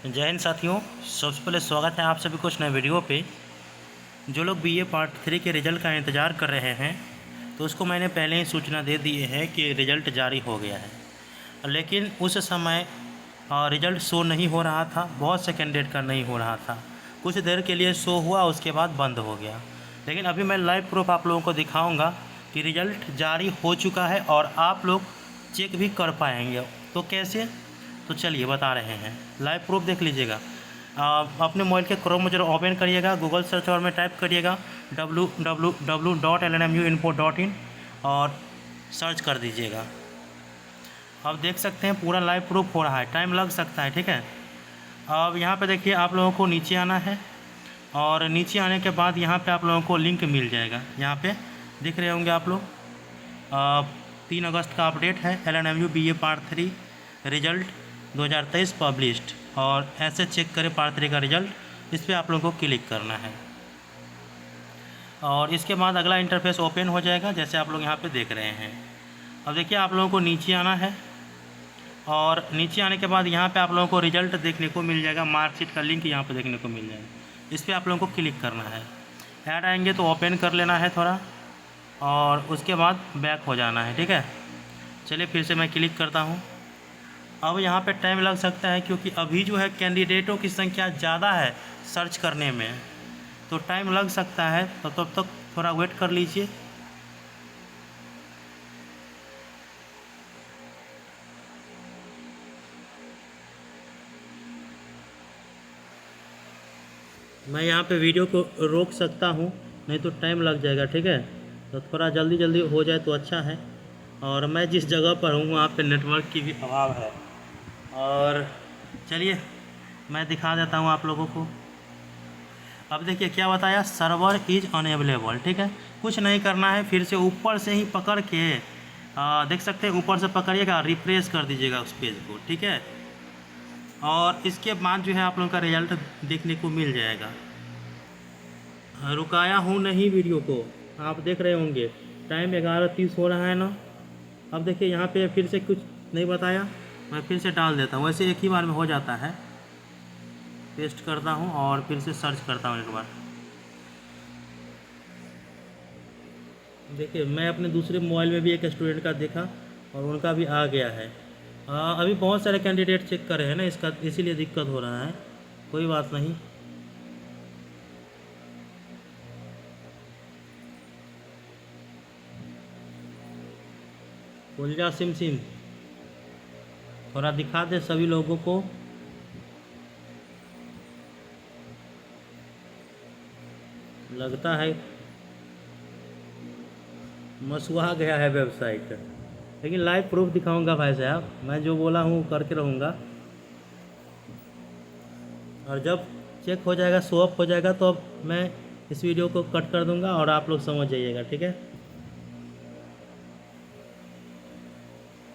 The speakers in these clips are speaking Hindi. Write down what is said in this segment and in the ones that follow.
जय हिंद साथियों, सबसे पहले स्वागत है आप सभी कुछ नए वीडियो पे। जो लोग बीए पार्ट 3 के रिज़ल्ट का इंतज़ार कर रहे हैं तो उसको मैंने पहले ही सूचना दे दी है कि रिज़ल्ट जारी हो गया है, लेकिन उस समय रिज़ल्ट शो नहीं हो रहा था। बहुत से कैंडिडेट का नहीं हो रहा था, कुछ देर के लिए शो हुआ, उसके बाद बंद हो गया। लेकिन अभी मैं लाइव प्रूफ आप लोगों को दिखाऊँगा कि रिज़ल्ट जारी हो चुका है और आप लोग चेक भी कर पाएंगे। तो कैसे, तो चलिए बता रहे हैं। लाइव प्रूफ देख लीजिएगा। अपने मोबाइल के क्रोम ब्राउज़र ओपन करिएगा, गूगल सर्च बार में टाइप करिएगा www.lnmuinfo.in और सर्च कर दीजिएगा। अब देख सकते हैं पूरा लाइव प्रूफ हो रहा है, टाइम लग सकता है, ठीक है। अब यहाँ पे देखिए, आप लोगों को नीचे आना है और नीचे आने के बाद यहाँ पे आप लोगों को लिंक मिल जाएगा। यहाँ पे दिख रहे होंगे आप लोग, 3 अगस्त का अपडेट है। LNMU BA part 3 result 2023 published, और ऐसे चेक करें पार्ट 3 का रिजल्ट, इस पर आप लोगों को क्लिक करना है और इसके बाद अगला इंटरफेस ओपन हो जाएगा, जैसे आप लोग यहाँ पे देख रहे हैं। अब देखिए, आप लोगों को नीचे आना है और नीचे आने के बाद यहाँ पे आप लोगों को रिजल्ट देखने को मिल जाएगा। मार्कशीट का लिंक यहाँ पे देखने को मिल जाएगा, इस पर आप लोगों को क्लिक करना है। ऐड आएंगे तो ओपन कर लेना है थोड़ा और उसके बाद बैक हो जाना है, ठीक है। चलिए फिर से मैं क्लिक करता हूँ। अब यहाँ पे टाइम लग सकता है क्योंकि अभी जो है कैंडिडेटों की संख्या ज़्यादा है सर्च करने में, तो टाइम लग सकता है। तो तब तक थोड़ा वेट कर लीजिए। मैं यहाँ पे वीडियो को रोक सकता हूँ, नहीं तो टाइम लग जाएगा, ठीक है। तो थोड़ा जल्दी जल्दी हो जाए तो अच्छा है। और मैं जिस जगह पर हूँ वहाँ पे नेटवर्क की भी अभाव है। और चलिए मैं दिखा देता हूँ आप लोगों को। अब देखिए क्या बताया, सर्वर इज़ अनअवेलेबल, ठीक है। कुछ नहीं करना है, फिर से ऊपर से ही पकड़ के देख सकते हैं, ऊपर से पकड़िएगा, रिफ्रेश कर दीजिएगा उस पेज को, ठीक है। और इसके बाद जो है आप लोगों का रिजल्ट देखने को मिल जाएगा। रुकाया हूँ नहीं वीडियो को, आप देख रहे होंगे टाइम 11:30 हो रहा है ना। अब देखिए यहाँ पे फिर से कुछ नहीं बताया, मैं फिर से डाल देता हूँ। वैसे एक ही बार में हो जाता है। पेस्ट करता हूँ और फिर से सर्च करता हूँ एक बार। देखिए मैं अपने दूसरे मोबाइल में भी एक स्टूडेंट का देखा और उनका भी आ गया है। अभी बहुत सारे कैंडिडेट चेक कर रहे हैं ना, इसका इसीलिए दिक्कत हो रहा है। कोई बात नहीं। उलझा सिम सिम थोड़ा दिखा दे सभी लोगों को। लगता है मसुआ गया है वेबसाइट, लेकिन लाइव प्रूफ दिखाऊंगा भाई साहब। मैं जो बोला हूँ करके रहूँगा, और जब चेक हो जाएगा, शो अप हो जाएगा, तो अब मैं इस वीडियो को कट कर दूंगा और आप लोग समझ जाइएगा, ठीक है।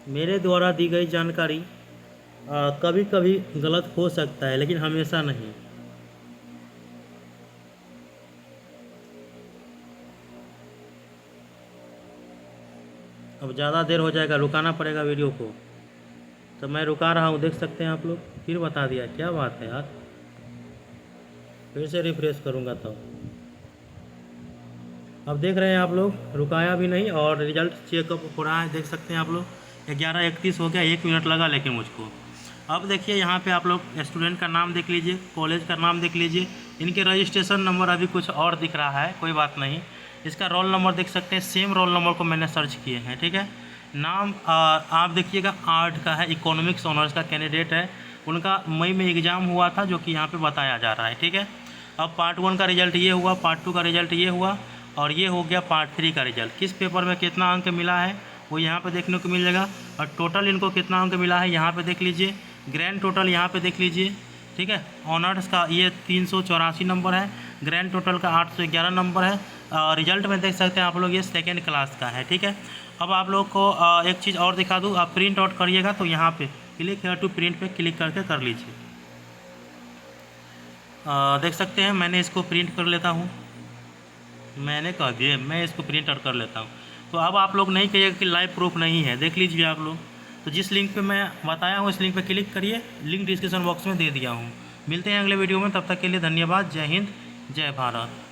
मेरे द्वारा दी गई जानकारी कभी कभी गलत हो सकता है, लेकिन हमेशा नहीं। अब ज़्यादा देर हो जाएगा, रुकाना पड़ेगा वीडियो को, तो मैं रुका रहा हूँ, देख सकते हैं आप लोग। फिर बता दिया, क्या बात है यार। फिर से रिफ्रेश करूँगा तो अब देख रहे हैं आप लोग, रुकाया भी नहीं और रिज़ल्ट चेकअप हो रहा है, देख सकते हैं आप लोग। 11:31 हो गया, 1 मिनट लगा लेकिन मुझको। अब देखिए यहाँ पे आप लोग स्टूडेंट का नाम देख लीजिए, कॉलेज का नाम देख लीजिए। इनके रजिस्ट्रेशन नंबर अभी कुछ और दिख रहा है, कोई बात नहीं। इसका रोल नंबर देख सकते हैं, सेम रोल नंबर को मैंने सर्च किए हैं, ठीक है। नाम आप देखिएगा, आर्ट का है, इकोनॉमिक्स ऑनर्स का कैंडिडेट है। उनका मई में एग्ज़ाम हुआ था, जो कि यहाँ पर बताया जा रहा है, ठीक है। अब पार्ट 1 का रिजल्ट ये हुआ, पार्ट 2 का रिजल्ट ये हुआ, और ये हो गया पार्ट 3 का रिजल्ट। किस पेपर में कितना अंक मिला है वो यहाँ पे देखने को मिल जाएगा, और टोटल इनको कितना अंक मिला है यहाँ पे देख लीजिए। ग्रैंड टोटल यहाँ पे देख लीजिए, ठीक है। ऑनर्स का ये 384 नंबर है, ग्रैंड टोटल का 811 नंबर है। रिजल्ट में देख सकते हैं आप लोग, ये 2nd क्लास का है, ठीक है। अब आप लोग को एक चीज़ और दिखा दूँ, आप प्रिंट आउट करिएगा तो यहाँ पर क्लिक हेयर टू प्रिंट पे क्लिक करके कर लीजिए। देख सकते हैं, मैंने इसको प्रिंट कर लेता हूँ। मैंने कह दिया मैं इसको प्रिंट आउट कर लेता हूँ। तो अब आप लोग नहीं कहिएगा कि लाइव प्रूफ नहीं है, देख लीजिए आप लोग। तो तो जिस लिंक पे मैं बताया हूँ इस लिंक पे क्लिक करिए, लिंक डिस्क्रिप्शन बॉक्स में दे दिया हूँ। मिलते हैं अगले वीडियो में, तब तक के लिए धन्यवाद। जय हिंद, जय भारत।